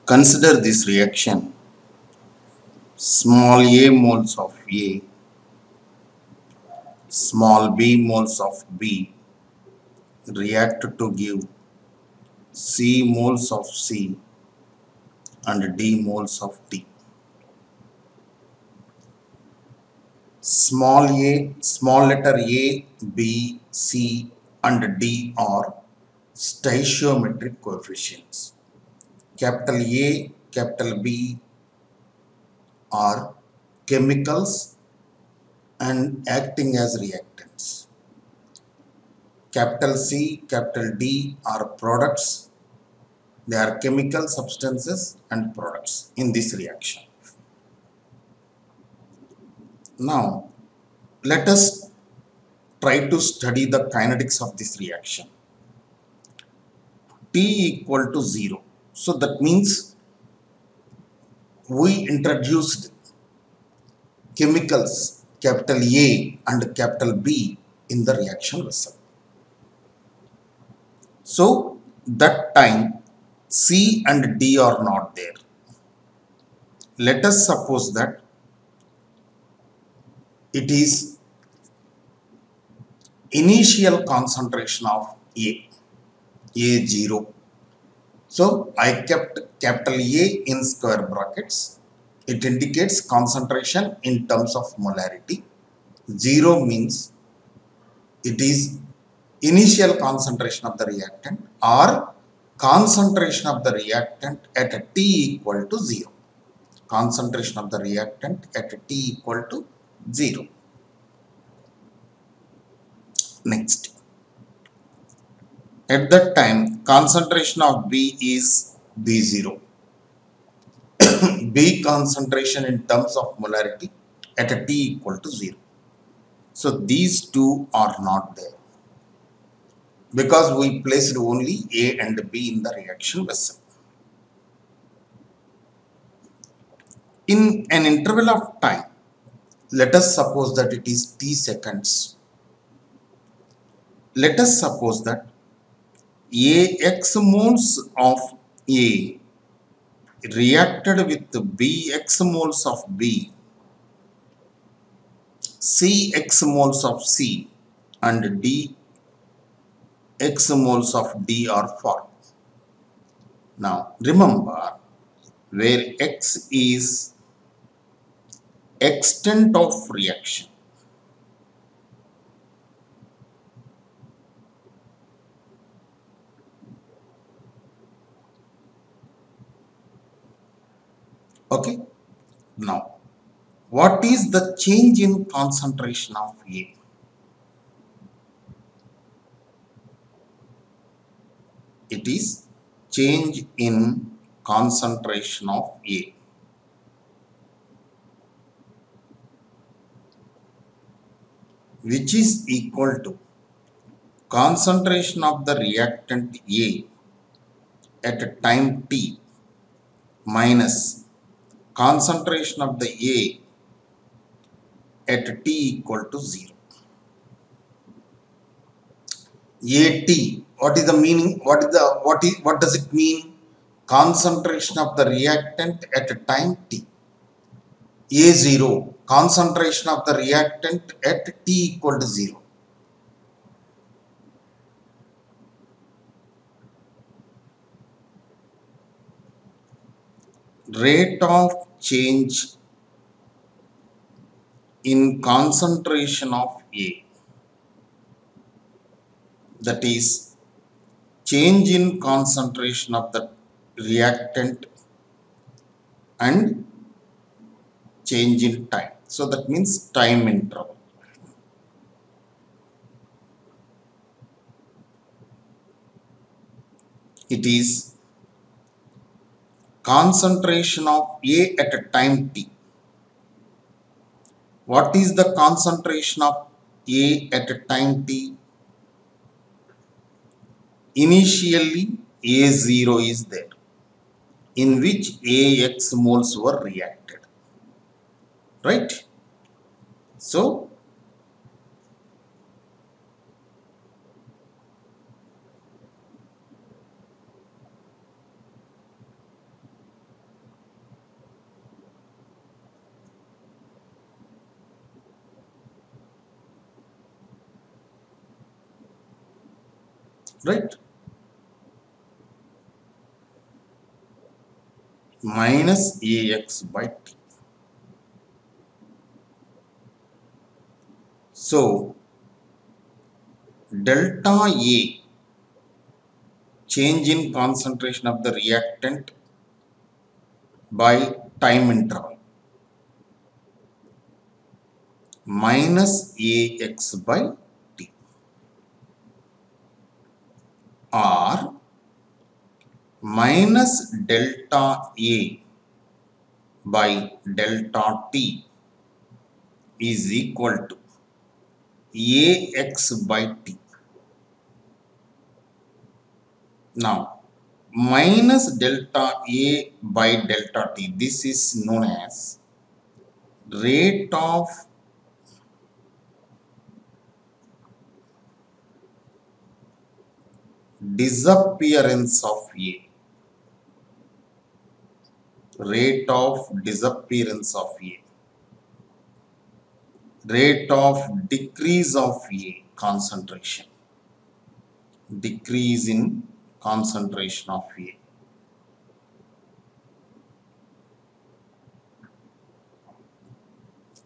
Consider this reaction. Small a moles of A, small b moles of B react to give C moles of C and D moles of D. Small letter A, B, C and D are stoichiometric coefficients. Capital A, capital B are chemicals and acting as reactants. Capital C, capital D are products. They are chemical substances and products in this reaction. Now, let us try to study the kinetics of this reaction. T equal to 0. So that means we introduced chemicals capital A and capital B in the reaction vessel. So that time C and D are not there. Let us suppose that it is initial concentration of A0. So I kept capital A in square brackets. It indicates concentration in terms of molarity. 0 means it is initial concentration of the reactant or concentration of the reactant at a T equal to 0. Concentration of the reactant at a T equal to 0. Next. At that time, concentration of B is B0. B concentration in terms of molarity at a T equal to 0. So these two are not there because we placed only A and B in the reaction vessel. In an interval of time, let us suppose that it is T seconds. Let us suppose that AX moles of A reacted with Bx moles of B, Cx moles of C and Dx moles of D are formed. Now remember, where X is extent of reaction, okay. Now what is the change in concentration of A? It is change in concentration of A, which is equal to concentration of the reactant A at a time T minus concentration of the A at T equal to 0. AT, what is the meaning? What does it mean? Concentration of the reactant at a time T. A0, concentration of the reactant at T equal to 0. Rate of change in concentration of A, that is change in concentration of the reactant and change in time. So that means time interval. It is concentration of A at a time T. What is the concentration of A at a time T? Initially A0 is there, in which AX moles were reacted, right? So right? Minus Ax by T. So delta A, change in concentration of the reactant by time interval, minus Ax by T, or minus delta A by delta T is equal to Ax by T. Now, minus delta A by delta T, this is known as rate of disappearance of A. Rate of disappearance of A. Rate of decrease of A concentration. Decrease in concentration of A.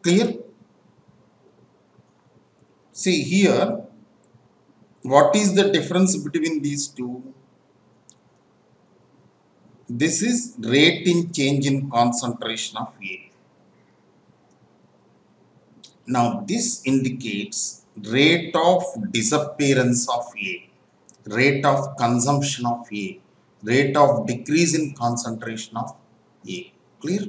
Clear? See here, what is the difference between these two? This is rate in change in concentration of A. Now this indicates rate of disappearance of A, rate of consumption of A, rate of decrease in concentration of A. Clear?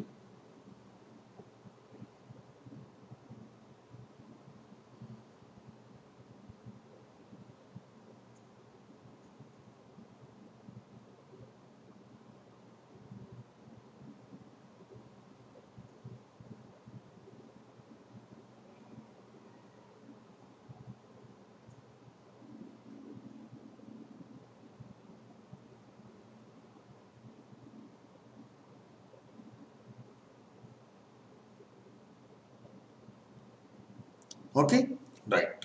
Okay? Right.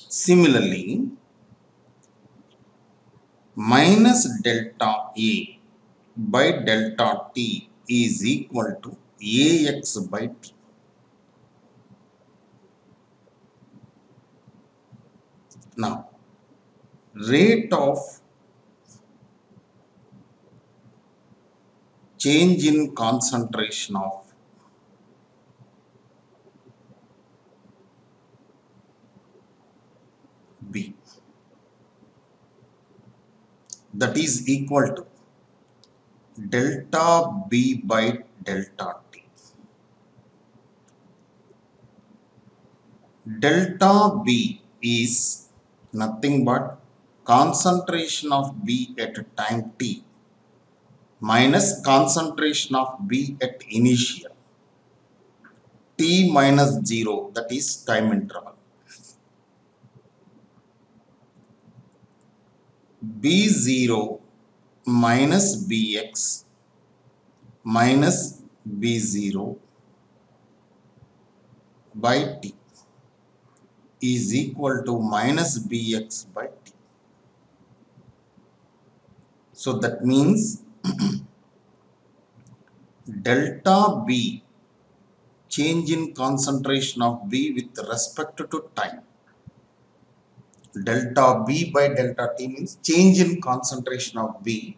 Similarly, minus delta A by delta T is equal to Ax by T. Now, rate of change in concentration of B, that is equal to delta B by delta T. Delta B is nothing but concentration of B at time T minus concentration of B at initial T minus 0, that is time interval. B0 minus Bx minus B0 by T is equal to minus Bx by T. So that means delta B, change in concentration of B with respect to time. Delta B by delta T means change in concentration of B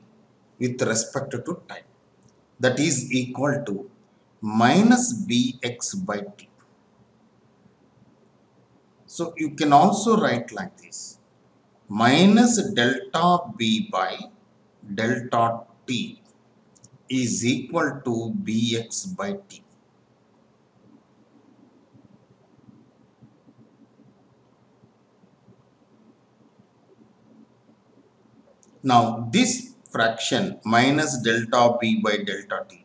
with respect to time. That is equal to minus Bx by T. So you can also write like this: minus delta B by delta T is equal to Bx by T. Now this fraction minus delta B by delta T,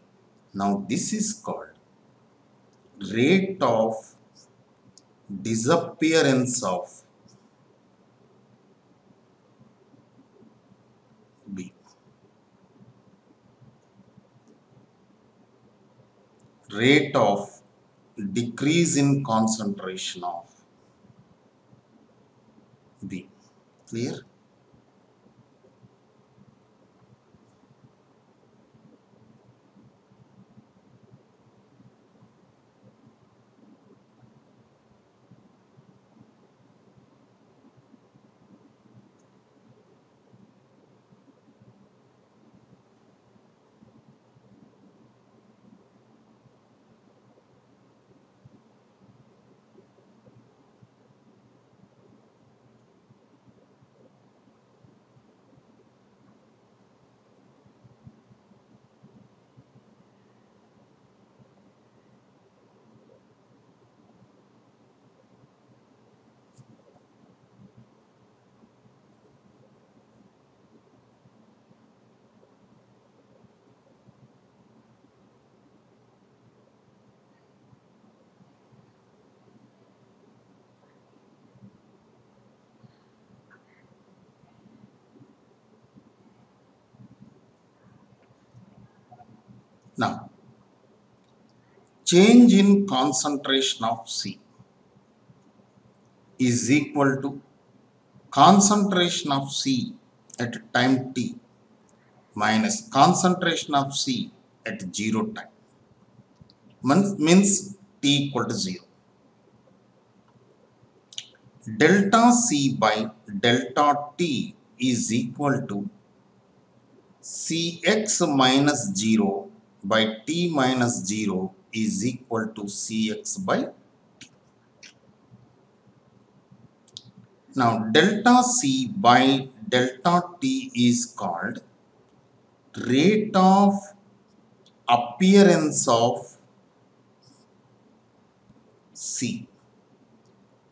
now this is called rate of disappearance of B. Rate of decrease in concentration of B. Clear? Now, change in concentration of C is equal to concentration of C at time t minus concentration of C at 0 time. Means t equal to 0. Delta C by delta t is equal to Cx minus 0 by t minus 0 is equal to Cx by t. Now delta C by delta t is called rate of appearance of C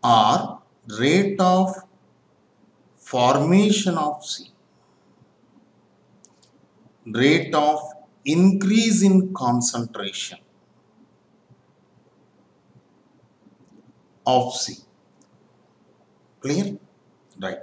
or rate of formation of C, rate of increase in concentration of C. Clear? Right.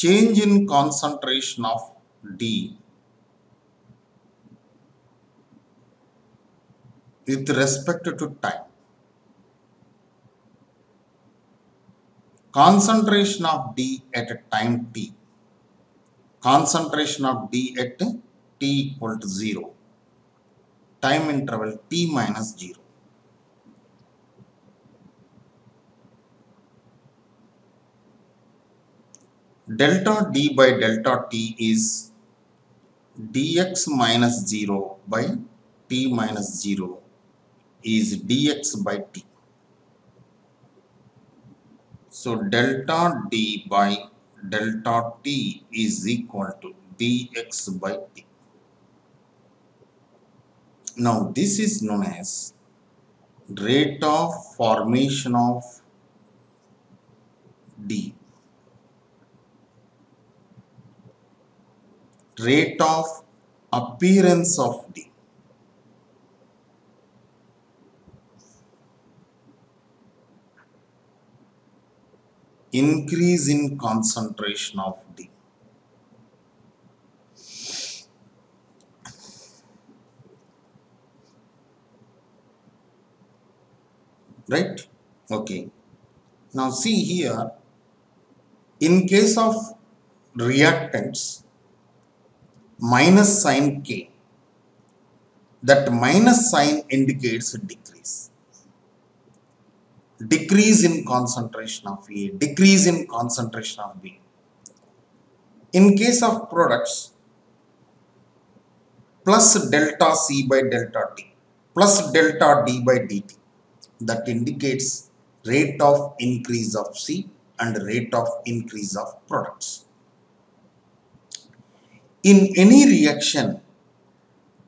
Change in concentration of D with respect to time. Concentration of D at a time t. Concentration of D at t equal to 0. Time interval t minus 0. Delta D by delta t is dx minus 0 by t minus 0 is dx by t. So delta D by delta t is equal to dx by t. Now this is known as rate of formation of D, rate of appearance of D. Increase in concentration of D. Right? Okay. Now see here, in case of reactants, minus sign K, that minus sign indicates decrease. Decrease in concentration of A, decrease in concentration of B. In case of products, plus delta C by delta T, plus delta D by dt, that indicates rate of increase of C and rate of increase of products. In any reaction,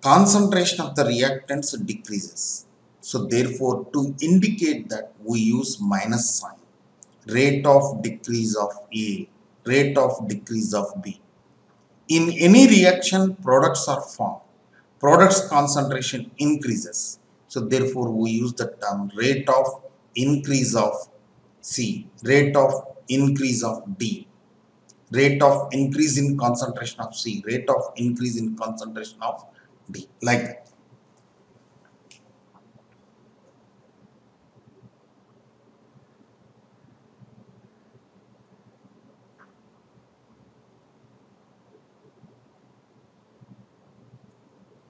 concentration of the reactants decreases. So therefore, to indicate that, we use minus sign. Rate of decrease of A rate of decrease of B. In any reaction, products are formed. Products concentration increases. So therefore, we use the term rate of increase of C, rate of increase of D, rate of increase in concentration of C, rate of increase in concentration of D, like that.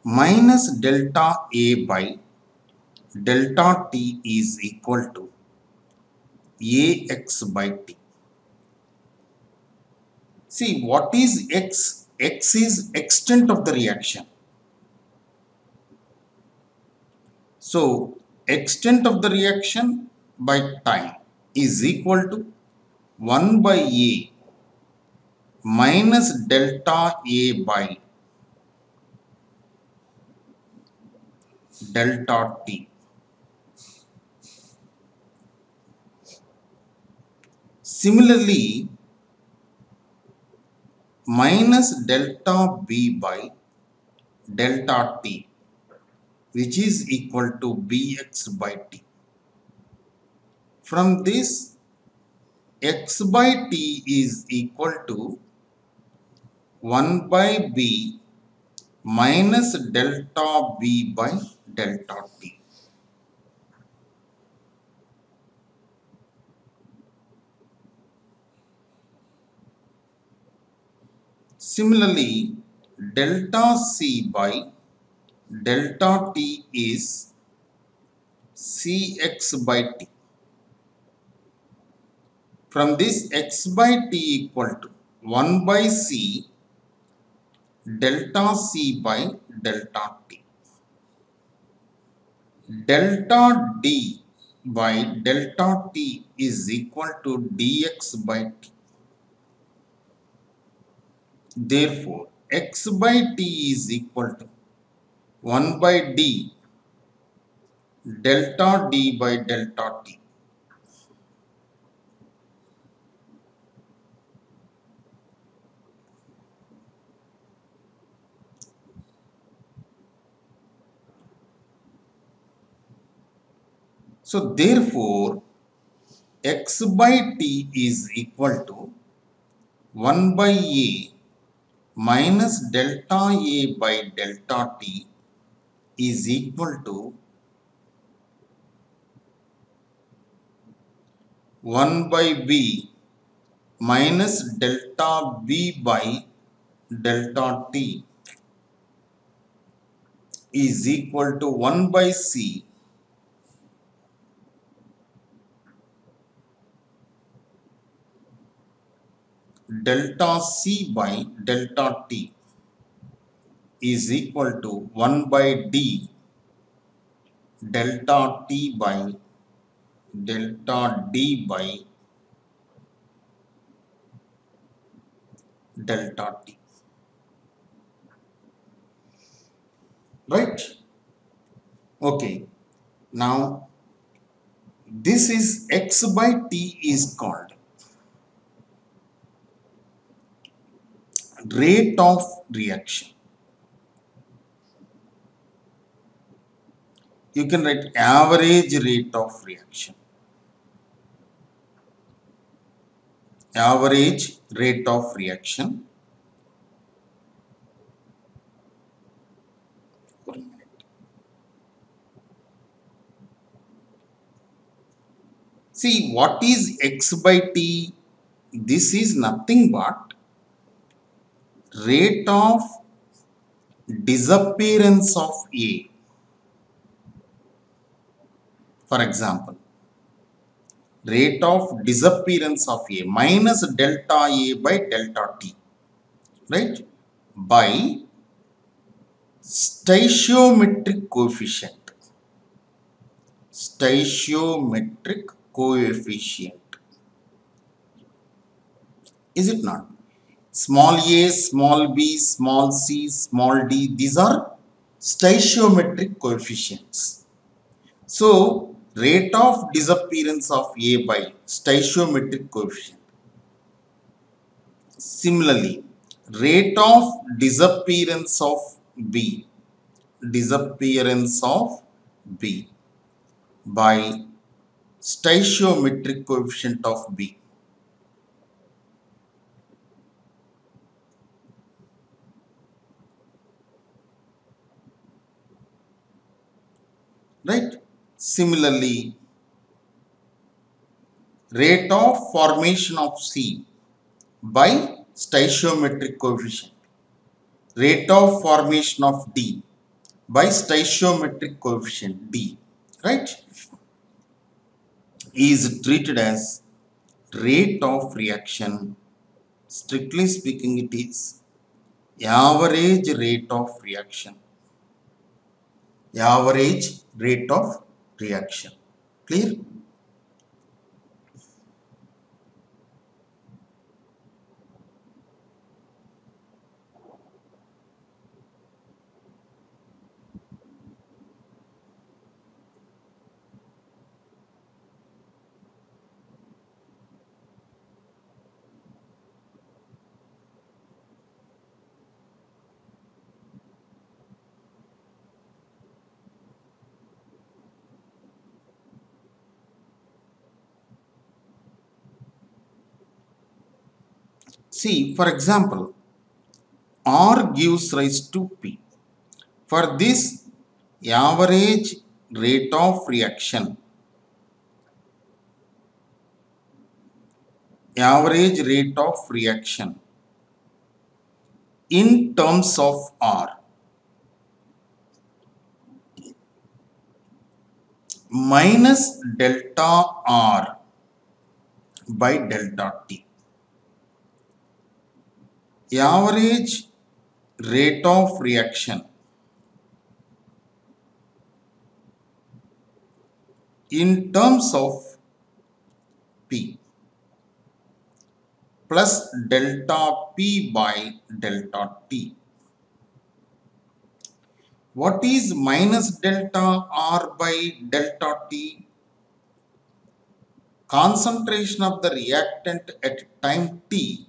Minus delta A by delta T is equal to AX by T. See, what is X? X is extent of the reaction. So, extent of the reaction by time is equal to 1 by A minus delta A by delta T. Similarly, minus delta B by delta T, which is equal to Bx by T. From this, X by T is equal to 1 by B minus delta B by delta T. Similarly, delta C by delta T is Cx by T. From this, X by T equal to 1 by C delta C by delta T. Delta D by delta T is equal to dx by T. Therefore, X by T is equal to 1 by D delta D by delta T. So, therefore, X by T is equal to 1 by A minus delta A by delta T is equal to 1 by B minus delta B by delta T is equal to 1 by C delta C by delta T is equal to 1 by D delta T by delta D by delta T. Right? Okay. Now, this is X by T is called rate of reaction. You can write average rate of reaction. Average rate of reaction. See, what is X by T? This is nothing but rate of disappearance of A. For example, rate of disappearance of A minus delta A by delta T, right? By stoichiometric coefficient. Stoichiometric coefficient. Is it not? Small a, small b, small c, small d, these are stoichiometric coefficients. So, rate of disappearance of A by stoichiometric coefficient Similarly, rate of disappearance of B, disappearance of B by stoichiometric coefficient of B, right? Similarly, rate of formation of C by stoichiometric coefficient, rate of formation of D by stoichiometric coefficient D, right, is treated as rate of reaction. Strictly speaking, it is average rate of reaction, average rate of reaction. Clear? See, for example, R gives rise to P. For this, average rate of reaction, average rate of reaction in terms of R minus delta R by delta T. Average rate of reaction in terms of P plus delta P by delta T. What is minus delta R by delta T? Concentration of the reactant at time T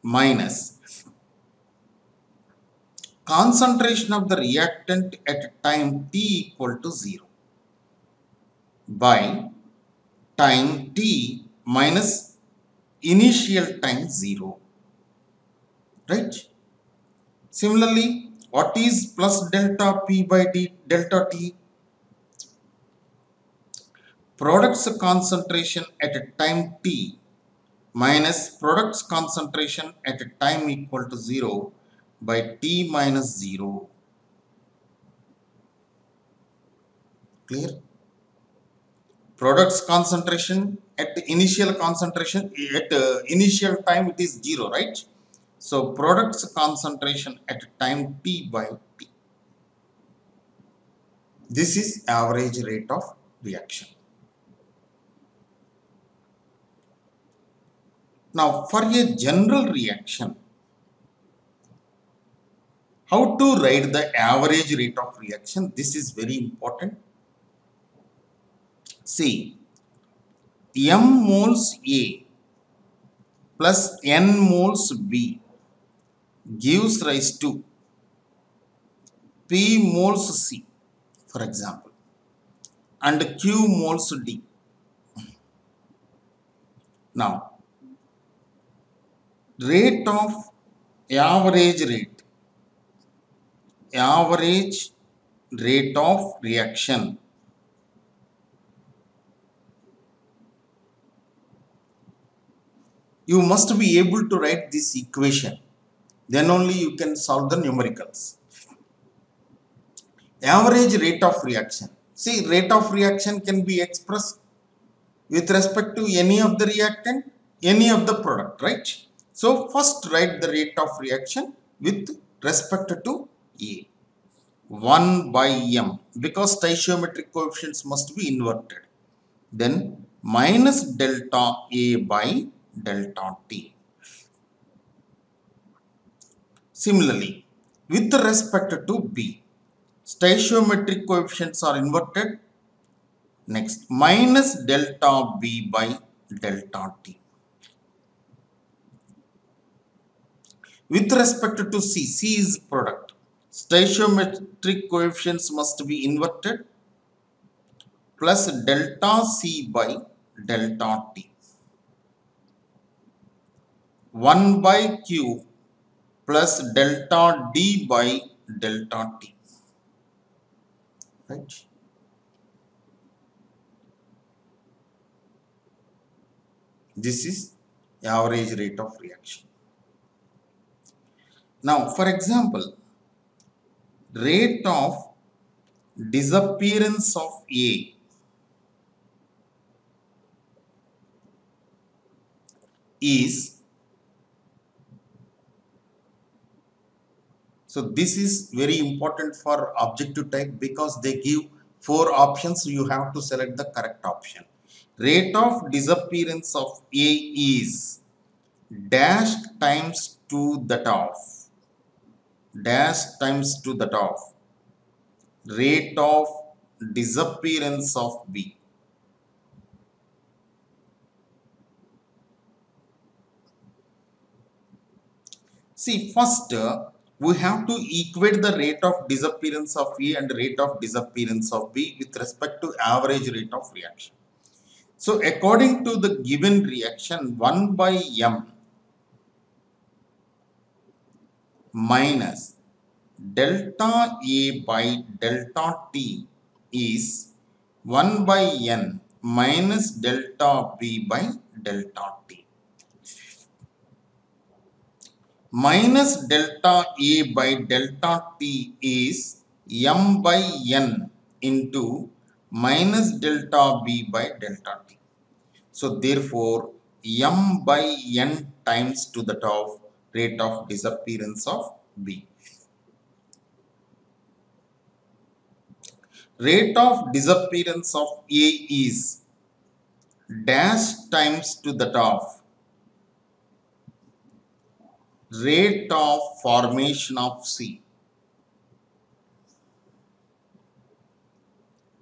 minus concentration of the reactant at time T equal to 0 by time T minus initial time 0, right? Similarly, what is plus delta P by delta T? Products concentration at a time T minus products concentration at a time equal to 0 by T minus 0. Clear? Products concentration at the initial concentration at initial time it is 0, right? So products concentration at time T by T. This is average rate of reaction. Now for a general reaction, how to write the average rate of reaction? This is very important. See, M moles A plus N moles B gives rise to P moles C, for example, and Q moles D. Now, rate of average rate, average rate of reaction you must be able to write this equation, then only you can solve the numericals. Average rate of reaction. See, rate of reaction can be expressed with respect to any of the reactant, any of the product, right? So first write the rate of reaction with respect to A, 1 by M, because stoichiometric coefficients must be inverted. Then minus delta A by delta T. Similarly, with respect to B, stoichiometric coefficients are inverted. Next, minus delta B by delta T. With respect to C, C is product. Stoichiometric coefficients must be inverted plus delta C by delta T. 1 by Q plus delta D by delta T. Right? This is average rate of reaction. Now, for example, rate of disappearance of A is, so this is very important for objective type because they give 4 options. You have to select the correct option. Rate of disappearance of A is dash times 2 that of dash times 2 that of rate of disappearance of B. See, first we have to equate the rate of disappearance of A and rate of disappearance of B with respect to average rate of reaction. So, according to the given reaction, 1 by M minus delta A by delta T is 1 by N minus delta B by delta T. Minus delta A by delta T is M by N into minus delta B by delta T. So, therefore, M by N times to the of rate of disappearance of B. Rate of disappearance of A is dash times to the of rate of formation of C.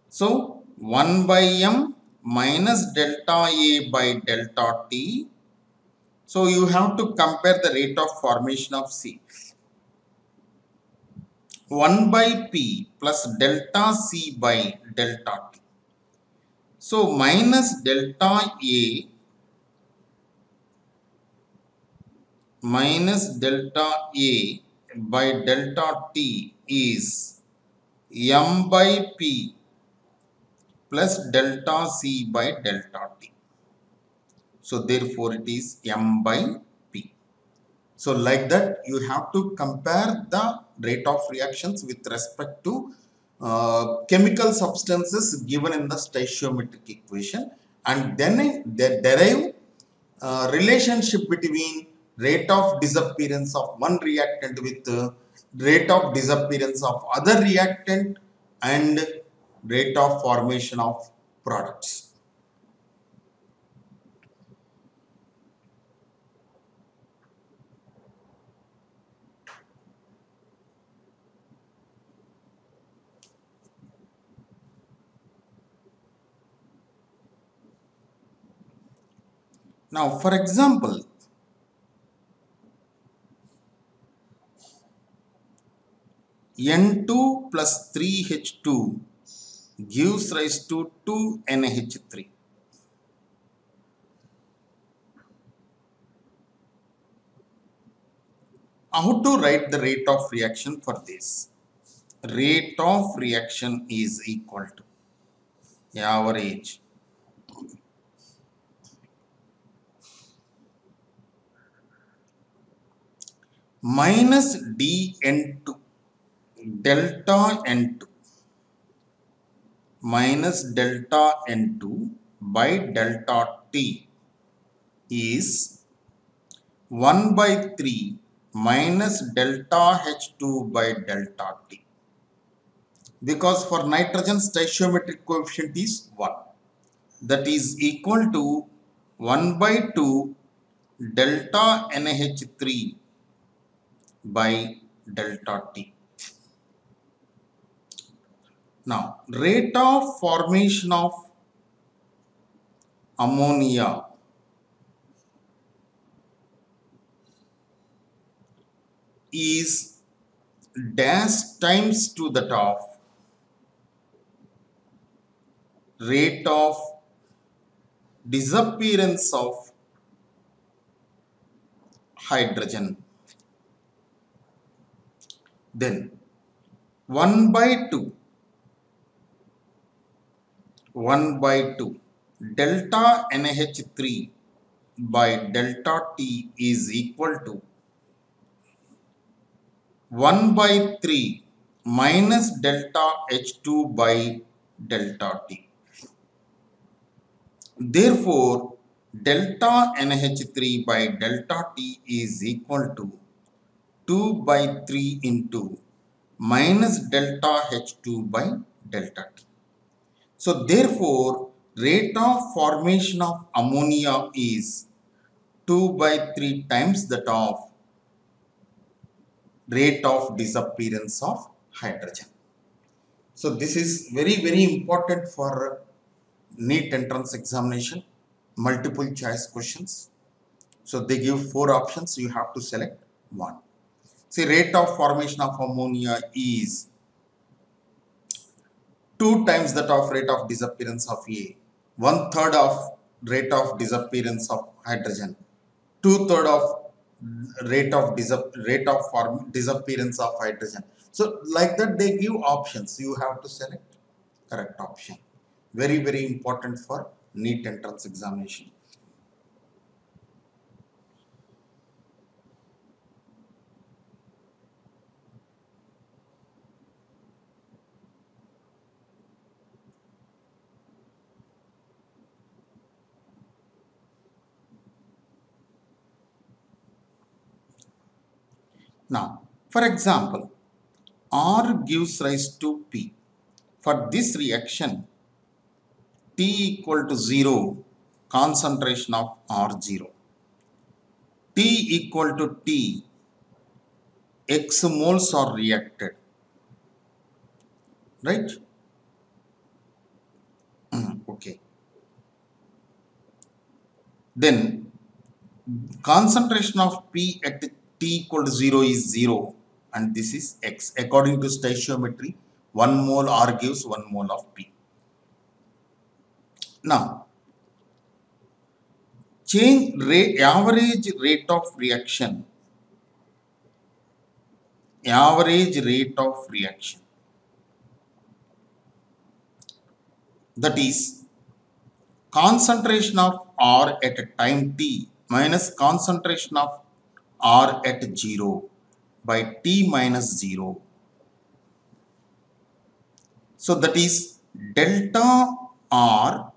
So, 1 by M minus delta A by delta T. So, you have to compare the rate of formation of C. 1 by P plus delta C by delta T. So, minus delta A minus delta A by delta T is M by P plus delta C by delta T. So, therefore, it is M by P. So, like that, you have to compare the rate of reactions with respect to chemical substances given in the stoichiometric equation, and then they derive relationship between rate of disappearance of one reactant with rate of disappearance of other reactant and rate of formation of products. Now, for example, N2 plus 3H2 gives rise to 2NH3. How to write the rate of reaction for this? Rate of reaction is equal to average minus dN2 delta N2 minus delta N2 by delta T is 1 by 3 minus delta H2 by delta T. Because for nitrogen stoichiometric coefficient is 1. That is equal to 1 by 2 delta NH3 by delta T. Now, rate of formation of ammonia is dash times to that of rate of disappearance of hydrogen. Then 1 by 2 delta NH3 by delta T is equal to 1 by 3 minus delta H2 by delta T. Therefore, delta NH3 by delta T is equal to 2 by 3 into minus delta H2 by delta T. So, therefore, rate of formation of ammonia is 2 by 3 times that of rate of disappearance of hydrogen. So, this is very important for NEET entrance examination, multiple choice questions. So, they give 4 options, you have to select one. See, rate of formation of ammonia is 2 times that of rate of disappearance of A, 1/3 of rate of disappearance of hydrogen, 2/3 of disappearance of hydrogen. So like that they give options. You have to select correct option. Very important for NEET entrance examination. Now, for example, R gives rise to P. For this reaction, T equal to 0, concentration of R0. T equal to T, X moles are reacted, right? Okay. Then concentration of P at T equal to 0 is 0 and this is X. According to stoichiometry, 1 mole R gives 1 mole of P. Now, average rate of reaction. That is concentration of R at a time T minus concentration of R at 0 by T minus 0. So that is delta R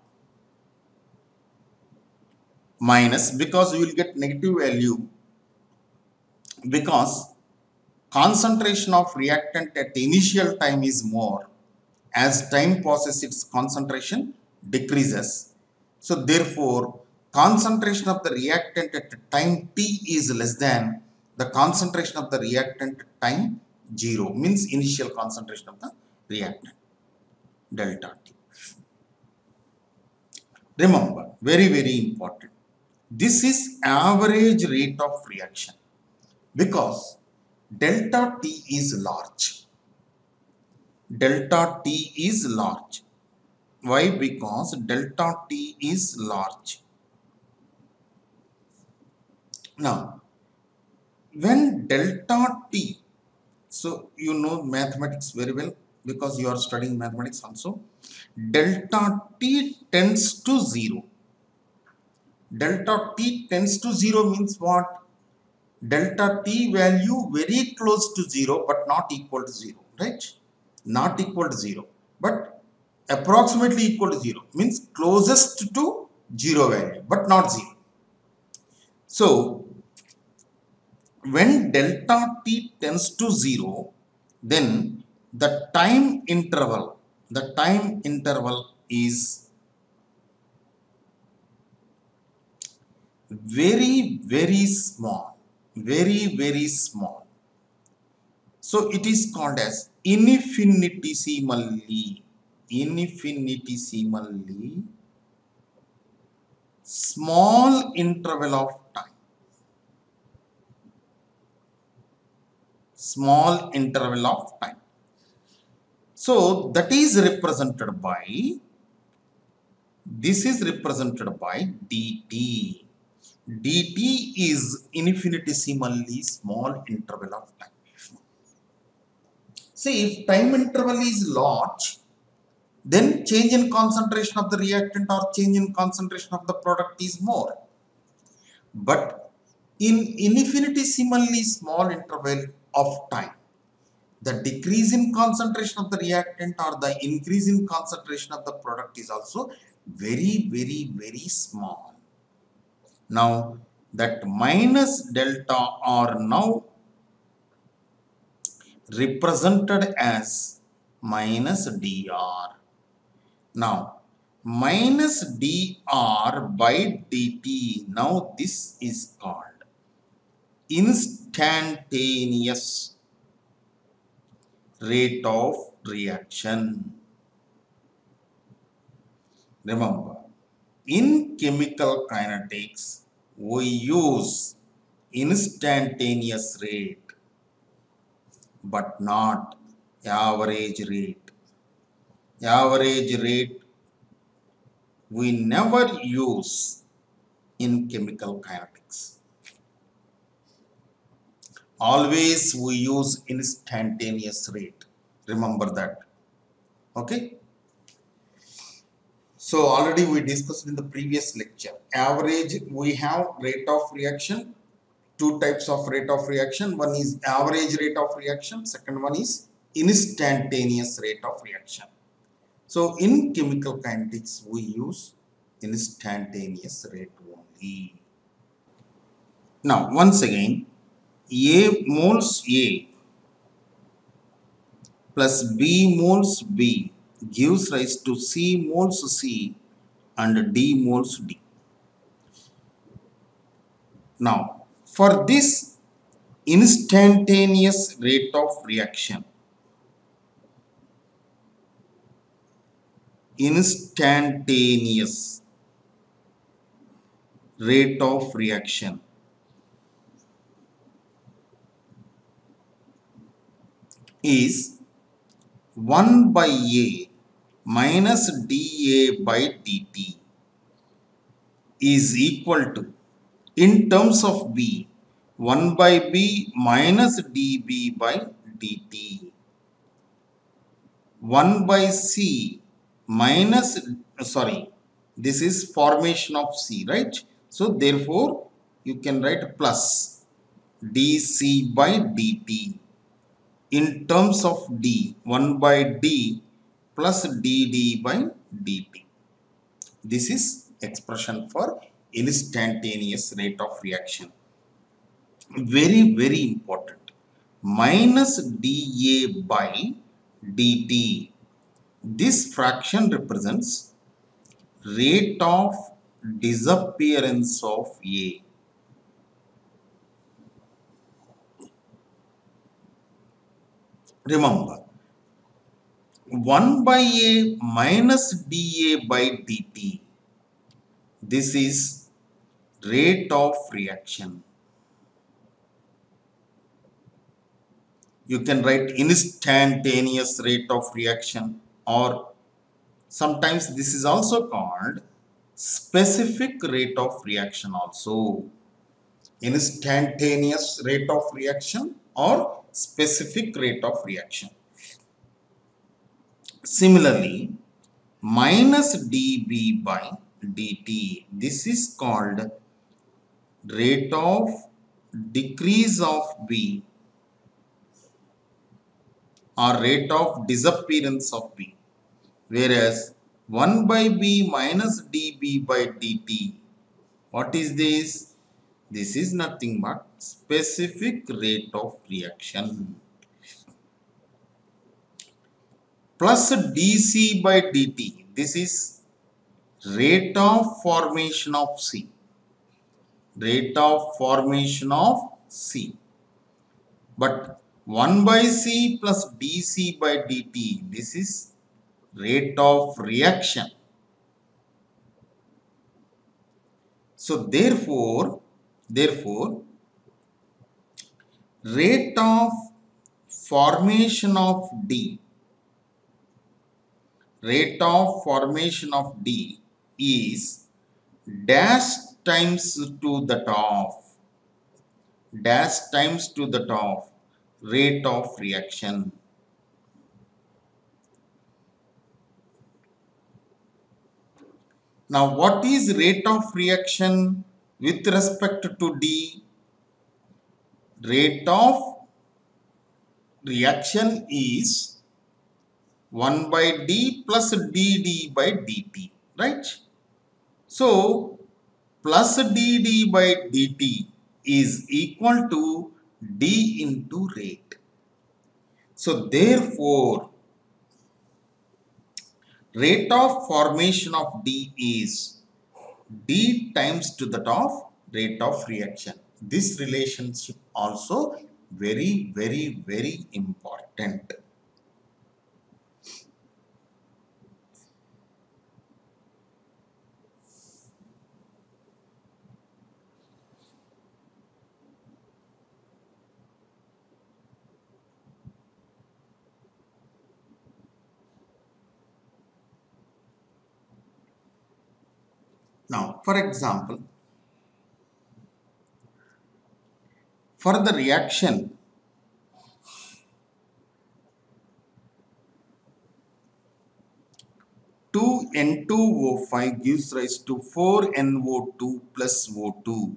minus, because you will get negative value because concentration of reactant at initial time is more. As time passes, its concentration decreases. So therefore, concentration of the reactant at time T is less than the concentration of the reactant at time 0, means initial concentration of the reactant, delta T. Remember, very important. This is average rate of reaction because delta T is large. Delta T is large. Why? Because delta T is large. Now, when delta T, so you know mathematics very well because you are studying mathematics also. Delta T tends to 0. Delta T tends to 0 means what? Delta T value very close to 0 but not equal to 0, right? Not equal to 0 but approximately equal to 0 means closest to 0 value but not 0. So when delta T tends to 0, then the time interval is very small, very small. So it is called as infinitesimally small interval of time. small interval of time. So that is represented by, this is represented by dt. dt is infinitesimally small interval of time. See, if time interval is large, then change in concentration of the reactant or change in concentration of the product is more. But in infinitesimally small interval of time, the decrease in concentration of the reactant or the increase in concentration of the product is also very, very, very small. Now, that minus delta are now represented as minus dr. Now, minus dr by dt, now this is called instantaneous rate of reaction. Remember, in chemical kinetics, we use instantaneous rate, but not average rate. Average rate we never use in chemical kinetics. Always we use instantaneous rate. Remember that. Okay. So already we discussed in the previous lecture. Average, we have rate of reaction. Two types of rate of reaction. One is average rate of reaction. Second one is instantaneous rate of reaction. So in chemical kinetics, we use instantaneous rate only. Now, once again, A moles A plus B moles B gives rise to C moles C and D moles D. Now, for this instantaneous rate of reaction, instantaneous rate of reaction is 1 by A minus dA by dt is equal to, in terms of B, 1 by B minus dB by dt. 1 by C minus, sorry, this is formation of C, right? So therefore, you can write plus dC by dt. In terms of D, 1 by D plus dd by dt. This is expression for instantaneous rate of reaction. Very, very important. Minus dA by dt. This fraction represents rate of disappearance of A. Remember, 1 by A minus dA by dt. This is rate of reaction. You can write instantaneous rate of reaction, or sometimes this is also called specific rate of reaction also. Instantaneous rate of reaction or specific rate of reaction. Similarly, minus dB by dt, this is called rate of decrease of B or rate of disappearance of B. Whereas 1 by B minus dB by dt, what is this? This is nothing but specific rate of reaction. Plus dC by dt, this is rate of formation of C. Rate of formation of C. But 1 by C plus dC by dt, this is rate of reaction. So therefore, rate of formation of D, rate of formation of D is dash times to the top, dash times to the top rate of reaction. Now, what is rate of reaction with respect to D? Rate of reaction is 1 by D plus dd by dt, right? So, plus dd by dt is equal to D into rate. So, therefore, rate of formation of D is D times to the of rate of reaction. This relationship also very important. Now, for example, for the reaction, two N2O5 gives rise to 4 NO2 plus O2.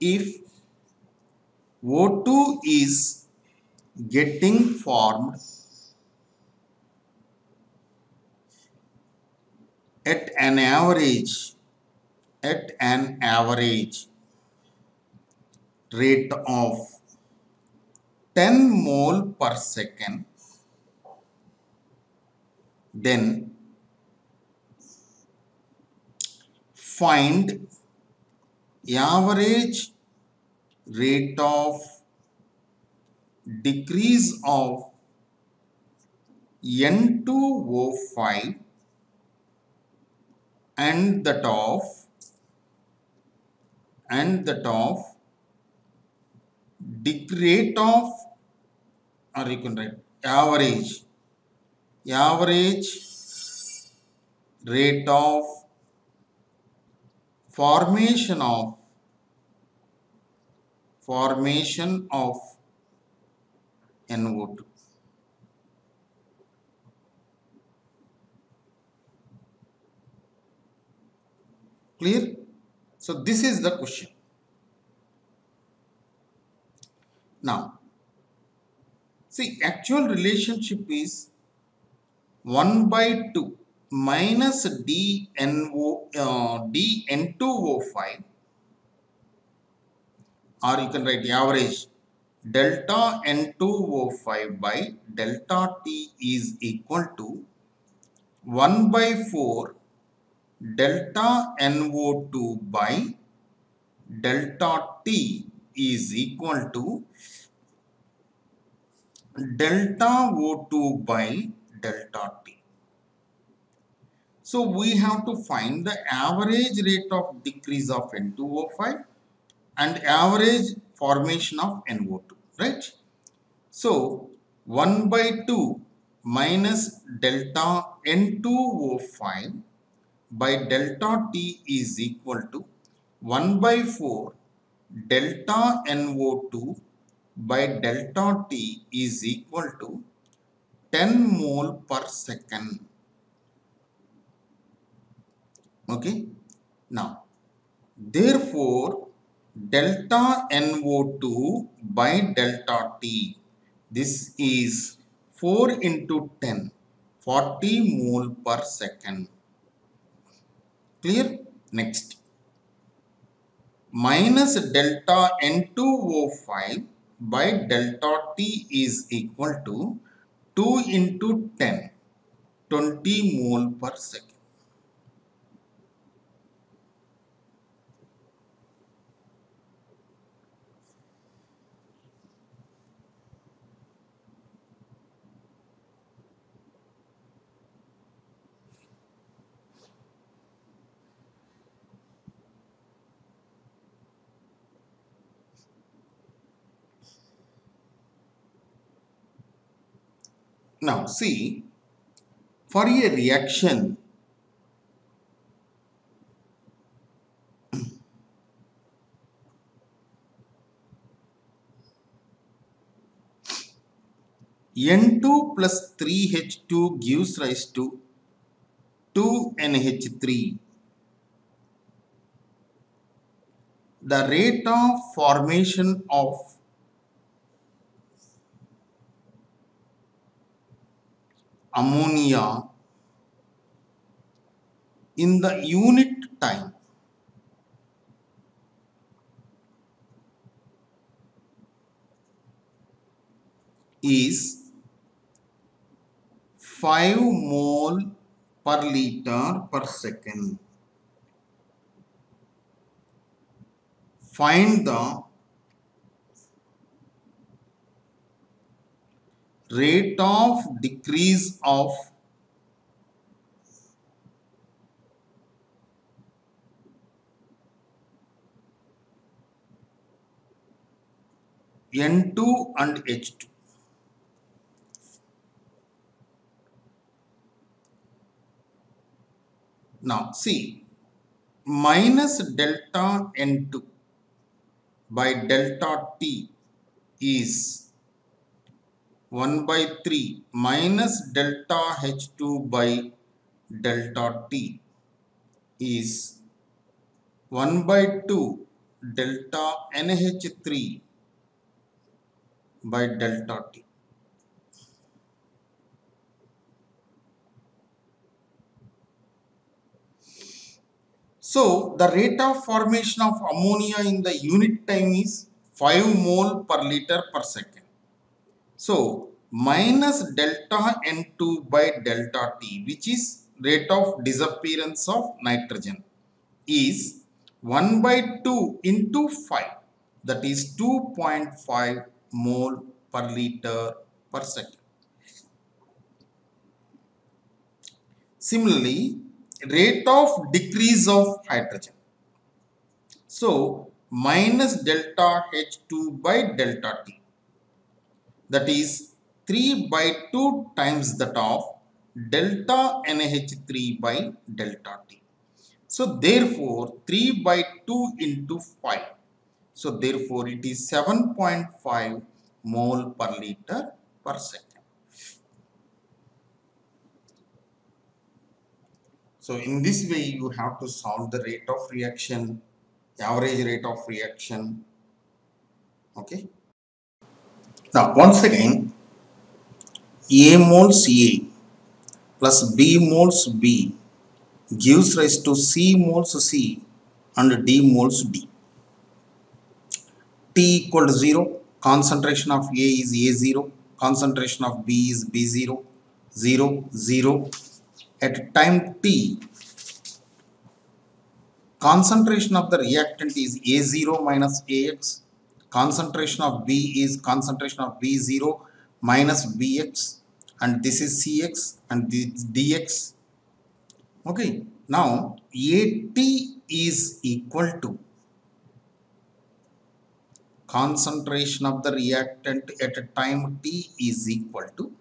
If O2 is getting formed at an average rate of 10 mole per second, then find average rate of decrease of N2O5 and that of rate of, or you can write average rate of formation of NO2. Clear? So this is the question. Now, see, actual relationship is 1 by 2 minus dN2O5, or you can write average delta N2O5 by delta T is equal to 1 by 4 delta NO2 by delta T is equal to delta O2 by delta T. So we have to find the average rate of decrease of N2O5 and average formation of NO2, right? So 1 by 2 minus delta N2O5 by delta T is equal to 1 by 4 delta NO2 by delta T is equal to 10 mole per second. Okay. Now, therefore, delta NO2 by delta T, this is 4 into 10, 40 mole per second. Clear? Next. Minus delta N2O5 by delta T is equal to 2 into 10, 20 mole per second. Now see, for a reaction, N2 plus 3H2 gives rise to 2NH3. The rate of formation of ammonia in the unit time is 5 mole per liter per second. Find the rate of decrease of N2 and H2. Now see, minus delta N2 by delta T is 1 by 3 minus delta H2 by delta T is 1 by 2 delta NH3 by delta T. So the rate of formation of ammonia in the unit time is 5 mole per liter per second. So minus delta N2 by delta T, which is rate of disappearance of nitrogen, is 1 by 2 into 5, that is 2.5 mole per liter per second. Similarly, rate of decrease of hydrogen. So minus delta H2 by delta T, that is 3 by 2 times that of delta NH3 by delta T. So therefore 3 by 2 into 5. So therefore it is 7.5 mole per liter per second. So in this way you have to solve the rate of reaction, average rate of reaction. Okay. Now once again, A moles A plus B moles B gives rise to C moles C and D moles D. T equal to 0, concentration of A is A0, concentration of B is B0, 0, 0. At time T, concentration of the reactant is A0 minus AX, concentration of B is concentration of B0 minus BX, and this is CX and this DX. Okay, now AT is equal to concentration of the reactant at a time T is equal to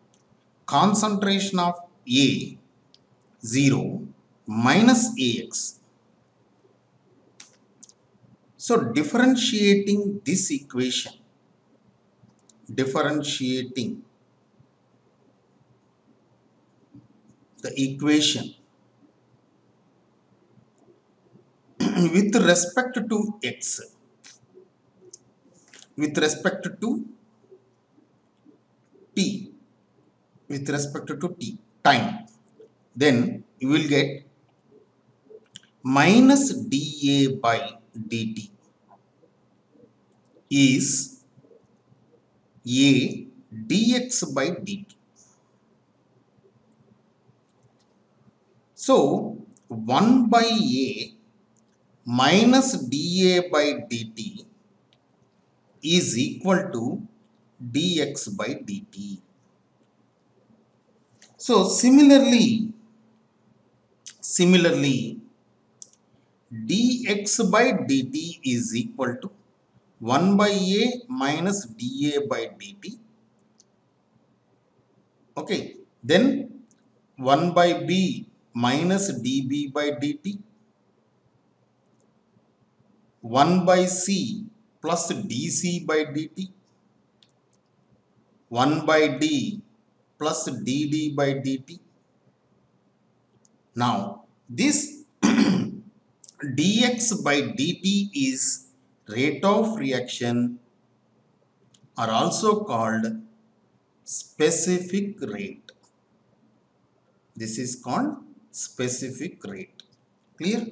concentration of A 0 minus AX. So differentiating this equation, differentiating the equation with respect to X, with respect to T, with respect to T, time, then you will get minus dA by dt is A dx by dt. So 1 by A minus dA by dt is equal to dx by dt. So similarly dx by dt is equal to 1 by A minus dA by dt. Okay, then 1 by b minus db by dt, 1 by c plus dc by dt, 1 by d plus dd by dt. Now this dx by dt is rate of reaction, are also called specific rate. This is called specific rate. Clear?